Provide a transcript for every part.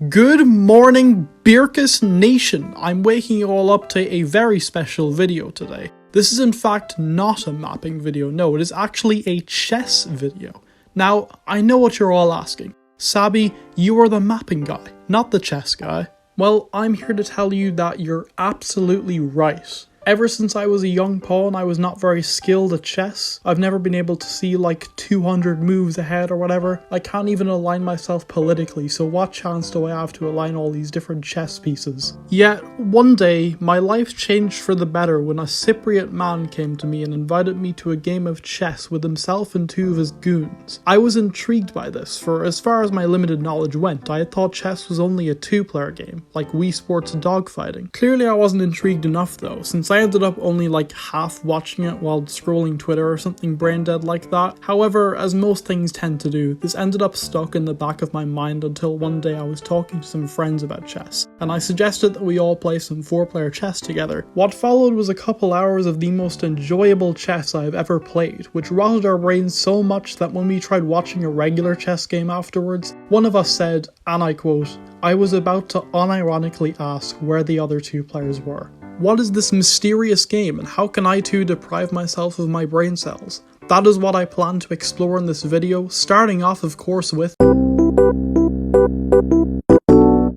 Good morning, Birkus Nation! I'm waking you all up to a very special video today. This is in fact not a mapping video, no, it is actually a chess video. Now, I know what you're all asking. Sabi, you are the mapping guy, not the chess guy. Well, I'm here to tell you that you're absolutely right. Ever since I was a young pawn, I was not very skilled at chess. I've never been able to see like 200 moves ahead or whatever. I can't even align myself politically, so what chance do I have to align all these different chess pieces? Yet, one day, my life changed for the better when a Cypriot man came to me and invited me to a game of chess with himself and two of his goons. I was intrigued by this, for as far as my limited knowledge went, I had thought chess was only a two-player game, like Wii Sports dogfighting. Clearly I wasn't intrigued enough though, since I ended up only like half watching it while scrolling Twitter or something brain dead like that. However, as most things tend to do, this ended up stuck in the back of my mind until one day I was talking to some friends about chess, and I suggested that we all play some 4-player chess together. What followed was a couple hours of the most enjoyable chess I have ever played, which rotted our brains so much that when we tried watching a regular chess game afterwards, one of us said, and I quote, "I was about to unironically ask where the other two players were. What is this mysterious game, and how can I too deprive myself of my brain cells?" That is what I plan to explore in this video, starting off of course with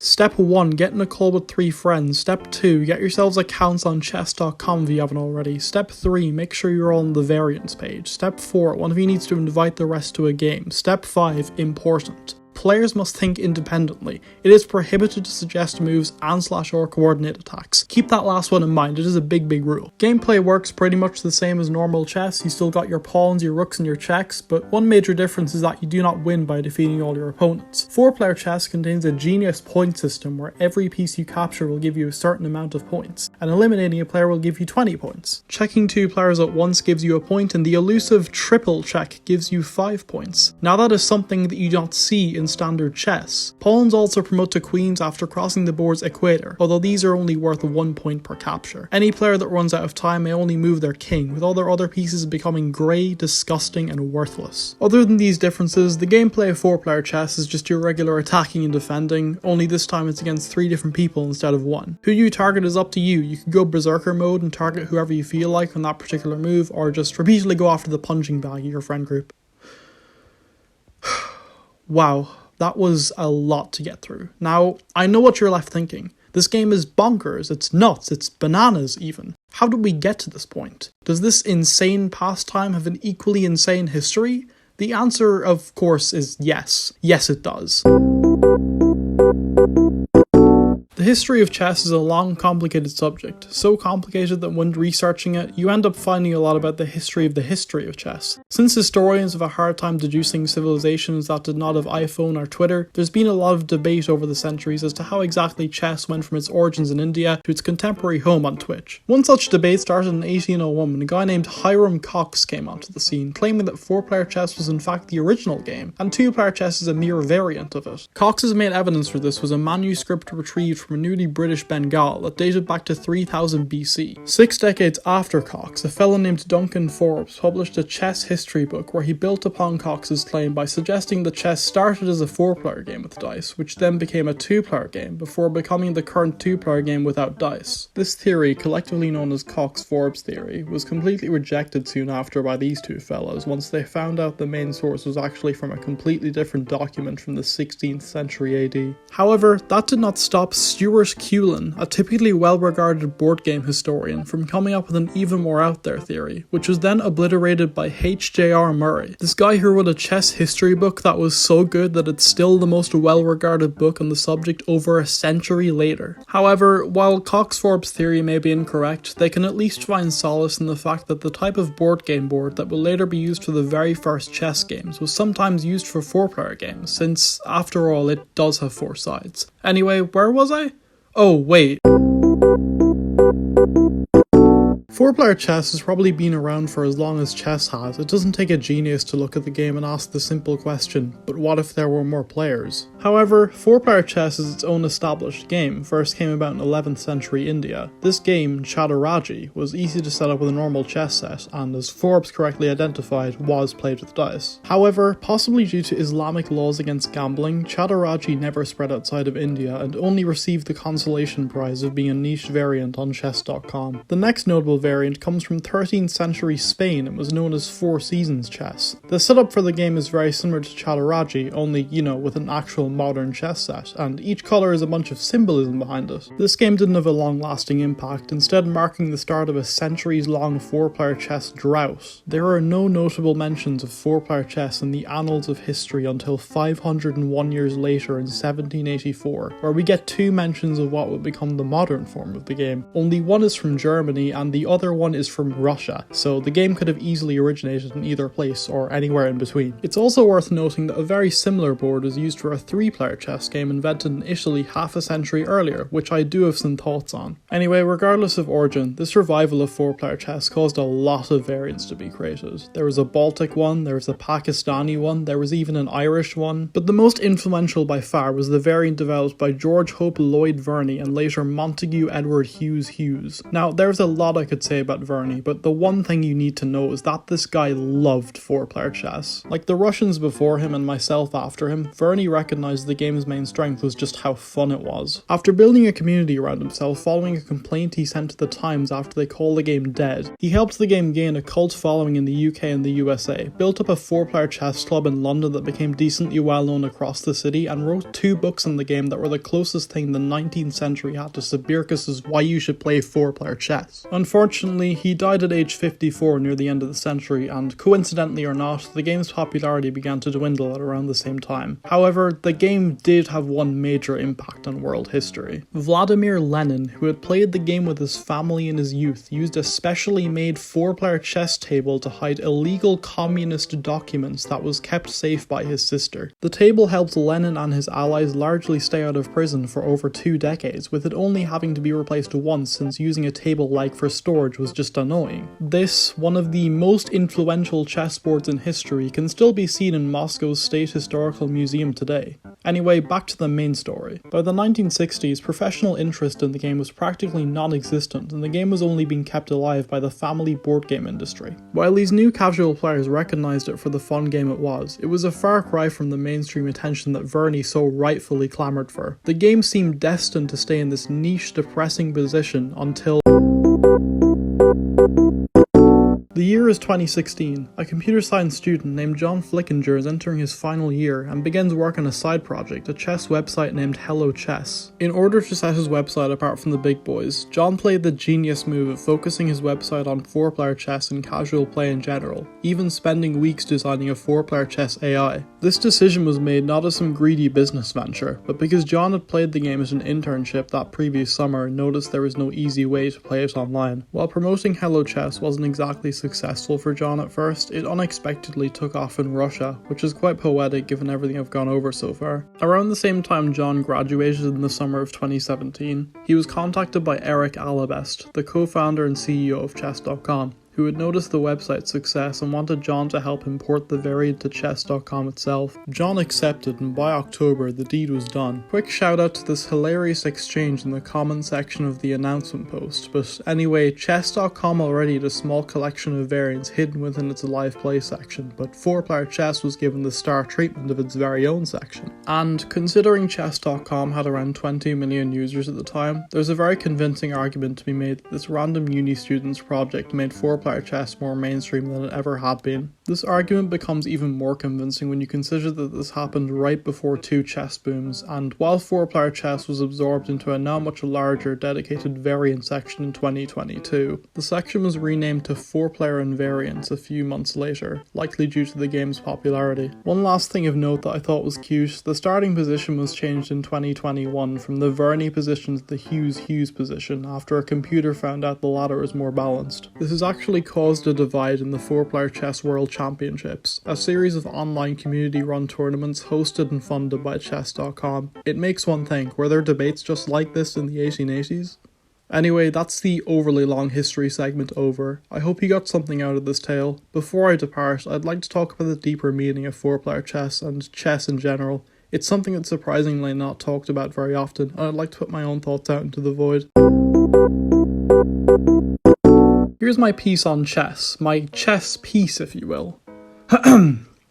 Step 1. Get in a call with 3 friends. Step 2. Get yourselves accounts on chess.com if you haven't already. Step 3. Make sure you're on the variants page. Step 4. One of you needs to invite the rest to a game. Step 5. Important. Players must think independently. It is prohibited to suggest moves and/or coordinate attacks. Keep that last one in mind, it is a big rule. Gameplay works pretty much the same as normal chess. You still got your pawns, your rooks and your checks, but one major difference is that you do not win by defeating all your opponents. 4-player chess contains a genius point system where every piece you capture will give you a certain amount of points, and eliminating a player will give you 20 points. Checking 2 players at once gives you a point, and the elusive triple check gives you 5 points. Now that is something that you don't see in standard chess. Pawns also promote to queens after crossing the board's equator, although these are only worth 1 point per capture. Any player that runs out of time may only move their king, with all their other pieces becoming grey, disgusting and worthless. Other than these differences, the gameplay of 4-player chess is just your regular attacking and defending, only this time it's against 3 different people instead of 1. Who you target is up to you. You can go berserker mode and target whoever you feel like on that particular move, or just repeatedly go after the punching bag of your friend group. Wow, that was a lot to get through. Now, I know what you're left thinking. This game is bonkers, it's nuts, it's bananas even. How did we get to this point? Does this insane pastime have an equally insane history? The answer, of course, is yes. Yes, it does. The history of chess is a long, complicated subject, so complicated that when researching it, you end up finding a lot about the history of chess. Since historians have a hard time deducing civilizations that did not have iPhone or Twitter, there's been a lot of debate over the centuries as to how exactly chess went from its origins in India to its contemporary home on Twitch. One such debate started in 1801 when a guy named Hiram Cox came onto the scene, claiming that 4-player chess was in fact the original game, and 2-player chess is a mere variant of it. Cox's main evidence for this was a manuscript retrieved from a newly British Bengal that dated back to 3000 BC. 6 decades after Cox, a fellow named Duncan Forbes published a chess history book where he built upon Cox's claim by suggesting that chess started as a 4-player game with dice, which then became a 2-player game before becoming the current 2-player game without dice. This theory, collectively known as Cox-Forbes theory, was completely rejected soon after by these two fellows once they found out the main source was actually from a completely different document from the 16th century AD. However, that did not stop Stuart Cullen, a typically well-regarded board game historian, from coming up with an even more out-there theory, which was then obliterated by H.J.R. Murray, this guy who wrote a chess history book that was so good that it's still the most well-regarded book on the subject over a century later. However, while Cox-Forbes' theory may be incorrect, they can at least find solace in the fact that the type of board game board that will later be used for the very first chess games was sometimes used for 4-player games, since, after all, it does have 4 sides. Anyway, where was I? Oh, wait. 4-player chess has probably been around for as long as chess has. It doesn't take a genius to look at the game and ask the simple question, but what if there were more players? However, 4-player chess is its own established game, first came about in 11th century India. This game, Chaturajji, was easy to set up with a normal chess set, and as Forbes correctly identified, was played with dice. However, possibly due to Islamic laws against gambling, Chaturajji never spread outside of India and only received the consolation prize of being a niche variant on chess.com. The next notable variant comes from 13th century Spain and was known as Four Seasons chess. The setup for the game is very similar to Chaturajji, only, with an actual modern chess set, and each colour is a bunch of symbolism behind it. This game didn't have a long-lasting impact, instead marking the start of a centuries-long 4-player chess drought. There are no notable mentions of 4-player chess in the annals of history until 501 years later in 1784, where we get 2 mentions of what would become the modern form of the game. Only one is from Germany and the other one is from Russia, so the game could have easily originated in either place or anywhere in between. It's also worth noting that a very similar board is used for a 3-player chess game invented in Italy half a century earlier, which I do have some thoughts on. Anyway, regardless of origin, this revival of 4-player chess caused a lot of variants to be created. There was a Baltic one, there was a Pakistani one, there was even an Irish one, but the most influential by far was the variant developed by George Hope Lloyd Verney and later Montague Edward Hughes. Now, there's a lot I could say about Verney, but the one thing you need to know is that this guy loved 4-player chess. Like the Russians before him and myself after him, Verney recognized the game's main strength was just how fun it was. After building a community around himself following a complaint he sent to the Times after they called the game dead, he helped the game gain a cult following in the UK and the USA, built up a 4-player chess club in London that became decently well known across the city, and wrote 2 books in the game that were the closest thing the 19th century had to Sabirkus's Why You Should Play 4-Player Chess. Unfortunately, he died at age 54 near the end of the century, and coincidentally or not, the game's popularity began to dwindle at around the same time. However, the game did have one major impact on world history. Vladimir Lenin, who had played the game with his family in his youth, used a specially made 4-player chess table to hide illegal communist documents that was kept safe by his sister. The table helped Lenin and his allies largely stay out of prison for over 2 decades, with it only having to be replaced once since using a table like for storage was just annoying. This, one of the most influential chessboards in history, can still be seen in Moscow's State Historical Museum today. Anyway, back to the main story. By the 1960s, professional interest in the game was practically non-existent, and the game was only being kept alive by the family board game industry. While these new casual players recognized it for the fun game it was a far cry from the mainstream attention that Verney so rightfully clamored for. The game seemed destined to stay in this niche, depressing position until the year is 2016. A computer science student named John Flickinger is entering his final year and begins work on a side project, a chess website named Hello Chess. In order to set his website apart from the big boys, John played the genius move of focusing his website on 4-player chess and casual play in general, even spending weeks designing a 4-player chess AI. This decision was made not as some greedy business venture, but because John had played the game as an internship that previous summer and noticed there was no easy way to play it online. While promoting Hello Chess wasn't exactly successful for John at first, it unexpectedly took off in Russia, which is quite poetic given everything I've gone over so far. Around the same time John graduated in the summer of 2017, he was contacted by Eric Alabest, the co-founder and CEO of chess.com, who had noticed the website's success and wanted John to help him port the variant to chess.com itself. John accepted, and by October the deed was done. Quick shout out to this hilarious exchange in the comment section of the announcement post, but anyway, chess.com already had a small collection of variants hidden within its live play section, but 4-player chess was given the star treatment of its very own section. And considering chess.com had around 20 million users at the time, there's a very convincing argument to be made that this random uni student's project made 4-player chess more mainstream than it ever had been. This argument becomes even more convincing when you consider that this happened right before 2 chess booms, and while 4-player chess was absorbed into a now much larger dedicated variant section in 2022, the section was renamed to 4-player and variants a few months later, likely due to the game's popularity. One last thing of note that I thought was cute, the starting position was changed in 2021 from the Verney position to the Hughes position after a computer found out the latter was more balanced. This has actually caused a divide in the 4-player chess world championships, a series of online community-run tournaments hosted and funded by chess.com. It makes one think, were there debates just like this in the 1880s? Anyway, that's the overly long history segment over. I hope you got something out of this tale. Before I depart, I'd like to talk about the deeper meaning of 4-player chess and chess in general. It's something that's surprisingly not talked about very often, and I'd like to put my own thoughts out into the void. Here's my piece on chess, my chess piece if you will.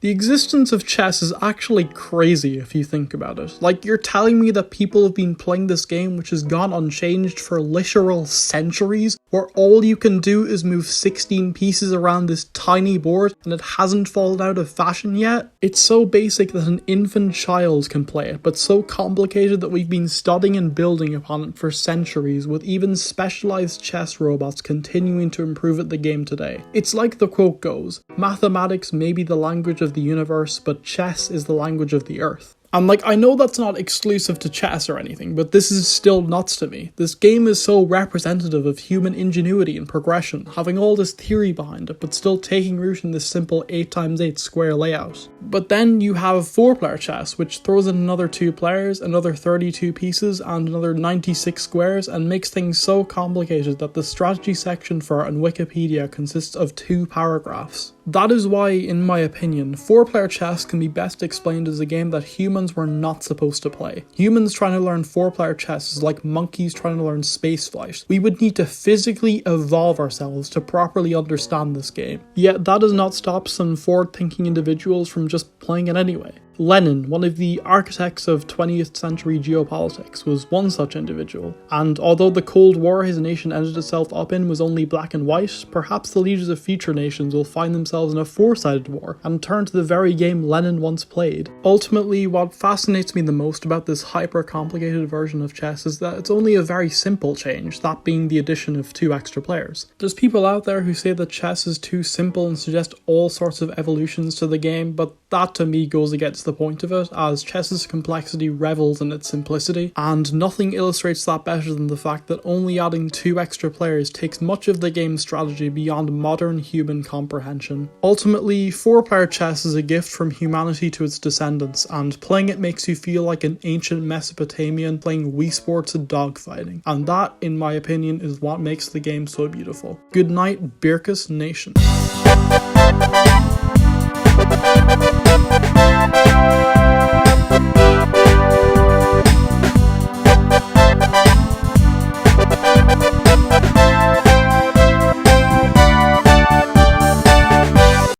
The existence of chess is actually crazy if you think about it. Like, you're telling me that people have been playing this game which has gone unchanged for literal centuries, where all you can do is move 16 pieces around this tiny board and it hasn't fallen out of fashion yet? It's so basic that an infant child can play it, but so complicated that we've been studying and building upon it for centuries, with even specialized chess robots continuing to improve at the game today. It's like the quote goes, mathematics may be the language of the universe, but chess is the language of the earth. And I know that's not exclusive to chess or anything, but this is still nuts to me. This game is so representative of human ingenuity and progression, having all this theory behind it, but still taking root in this simple 8x8 square layout. But then you have 4-player chess, which throws in another 2 players, another 32 pieces, and another 96 squares, and makes things so complicated that the strategy section for it on Wikipedia consists of 2 paragraphs. That is why, in my opinion, 4-player chess can be best explained as a game that humans were not supposed to play. Humans trying to learn 4-player chess is like monkeys trying to learn spaceflight. We would need to physically evolve ourselves to properly understand this game. Yet that does not stop some forward-thinking individuals from just playing it anyway. Lenin, one of the architects of 20th century geopolitics, was one such individual, and although the Cold War his nation ended itself up in was only black and white, perhaps the leaders of future nations will find themselves in a 4-sided war and turn to the very game Lenin once played. Ultimately, what fascinates me the most about this hyper-complicated version of chess is that it's only a very simple change, that being the addition of 2 extra players. There's people out there who say that chess is too simple and suggest all sorts of evolutions to the game, but that to me goes against the point of it, as chess's complexity revels in its simplicity, and nothing illustrates that better than the fact that only adding 2 extra players takes much of the game's strategy beyond modern human comprehension. Ultimately, 4-player chess is a gift from humanity to its descendants, and playing it makes you feel like an ancient Mesopotamian playing Wii Sports and dogfighting, and that, in my opinion, is what makes the game so beautiful. Good night, Birkus Nation.